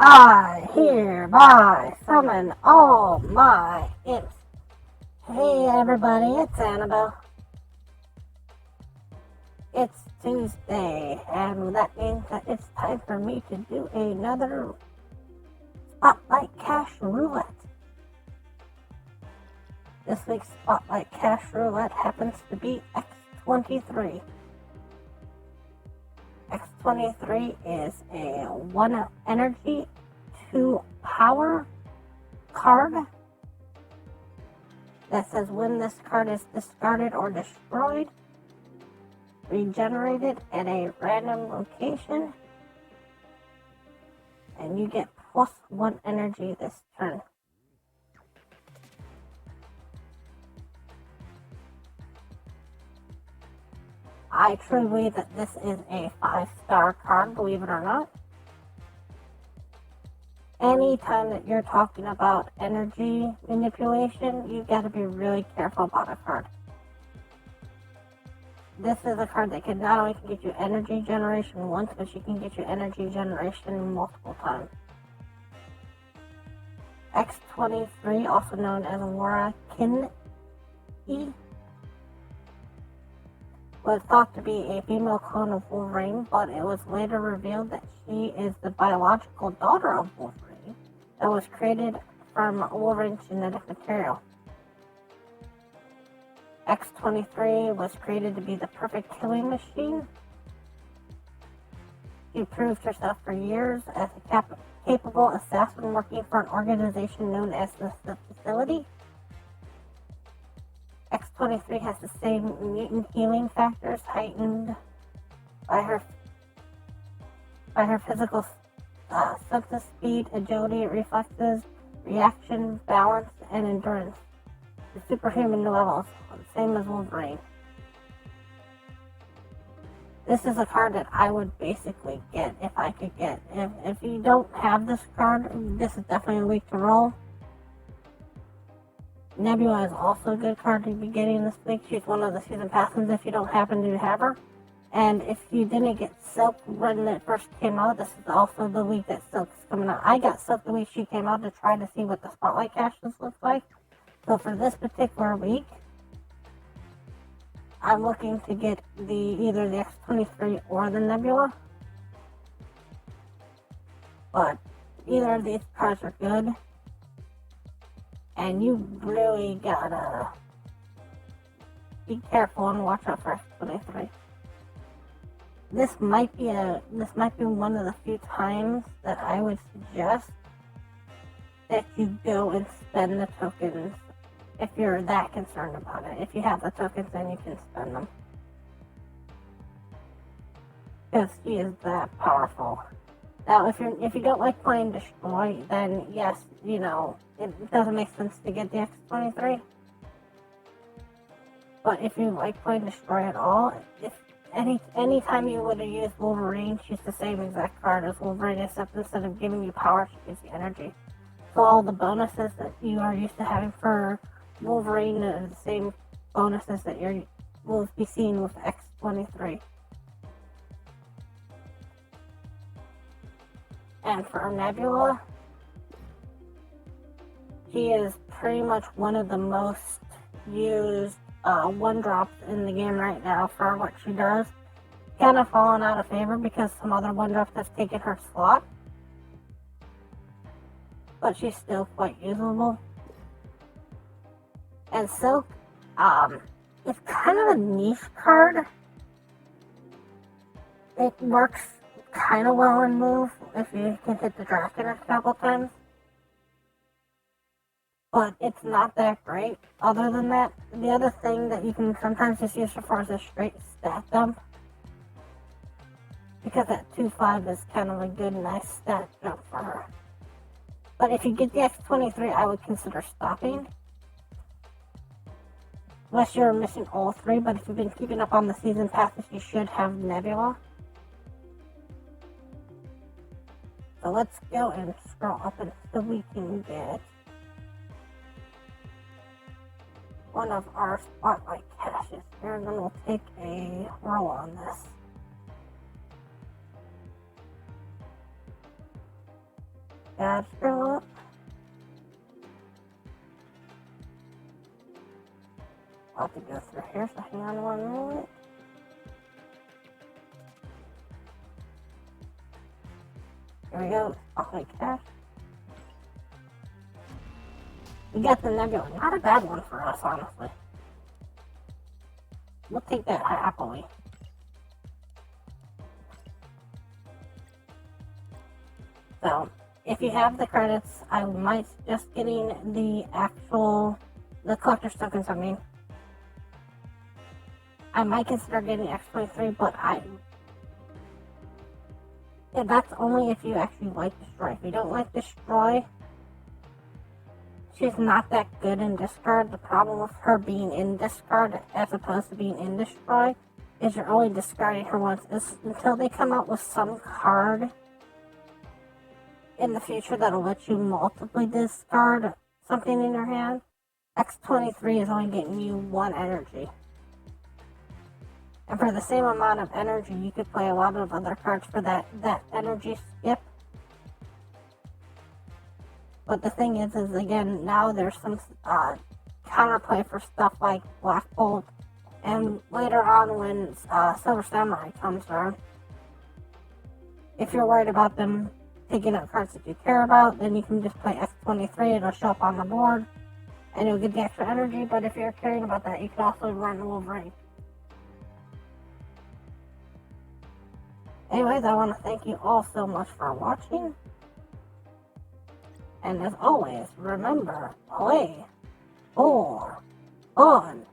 I hereby summon all my imps. Hey everybody, it's Annabelle. It's Tuesday, and that means that it's time for me to do another Spotlight Cache Roulette. This week's Spotlight Cache Roulette happens to be X-23. X-23 is a 1 energy, 2 power card that says when this card is discarded or destroyed, regenerated at a random location, and you get plus 1 energy this turn. I truly believe that this is a 5-star card, believe it or not. Anytime that you're talking about energy manipulation, you gotta be really careful about a card. This is a card that can not only get you energy generation once, but she can get you energy generation multiple times. X-23, also known as Kinney, was thought to be a female clone of Wolverine, but it was later revealed that she is the biological daughter of Wolverine that was created from Wolverine's genetic material. X-23 was created to be the perfect killing machine. She proved herself for years as a capable assassin working for an organization known as the Facility. X-23 has the same mutant healing factors heightened by her physical senses, speed, agility, reflexes, reaction, balance, and endurance to superhuman levels, same as Wolverine. This is a card that I would basically get if I could get. If you don't have this card, this is definitely a week to roll. Nebula is also a good card to be getting this week. She's one of the season passes if you don't happen to have her. And if you didn't get Silk when it first came out, this is also the week that Silk's coming out. I got Silk the week she came out to try to see what the Spotlight Caches looks like. So for this particular week, I'm looking to get either the X-23 or the Nebula. But either of these cards are good. And you really gotta be careful and watch out for X-23. This might be one of the few times that I would suggest that you go and spend the tokens if you're that concerned about it. If you have the tokens, then you can spend them. Because she is that powerful. Now, if you don't like playing Destroy, then yes, you know, it doesn't make sense to get the X-23. But if you like playing Destroy at all, if anytime you would have used Wolverine, she's the same exact card as Wolverine, except instead of giving you power, she gives you energy. So all the bonuses that you are used to having for Wolverine are the same bonuses that you will be seeing with X-23. And for Nebula, she is pretty much one of the most used 1-drops in the game right now for what she does. Kind of fallen out of favor because some other 1-drops have taken her slot. But she's still quite usable. And Silk, it's kind of a niche card. It works kind of well in move if you can hit the dragon a couple times. But it's not that great. Other than that, the other thing that you can sometimes just use her for is a straight stat dump. Because that 2-5 is kind of a good, nice stat jump for her. But if you get the X-23, I would consider stopping. Unless you're missing all 3, but if you've been keeping up on the season passes, you should have Nebula. So let's go and scroll up until we can get one of our Spotlight Caches here, and then we'll take a roll on this. Cache Roulette. I'll have to go through here, so hang on one moment. Here we go, Spotlight Cache. We got the Nebula. Not a bad one for us, honestly. We'll take that happily. So, if you have the credits, I might just getting the collector's tokens, I might consider getting X-23, but that's only if you actually like Destroy. If you don't like Destroy, she's not that good in discard. The problem with her being in discard as opposed to being in Destroy is you're only discarding her once. Until they come out with some card in the future that'll let you multiply discard something in your hand, X-23 is only getting you 1 energy. And for the same amount of energy, you could play a lot of other cards for that energy skip. But the thing is again, now there's some counterplay for stuff like Black Bolt. And later on when Silver Samurai comes around, if you're worried about them taking out cards that you care about, then you can just play X-23, it'll show up on the board, and you'll get the extra energy. But if you're caring about that, you can also run Wolverine. Anyways, I want to thank you all so much for watching. And as always, remember, play for fun.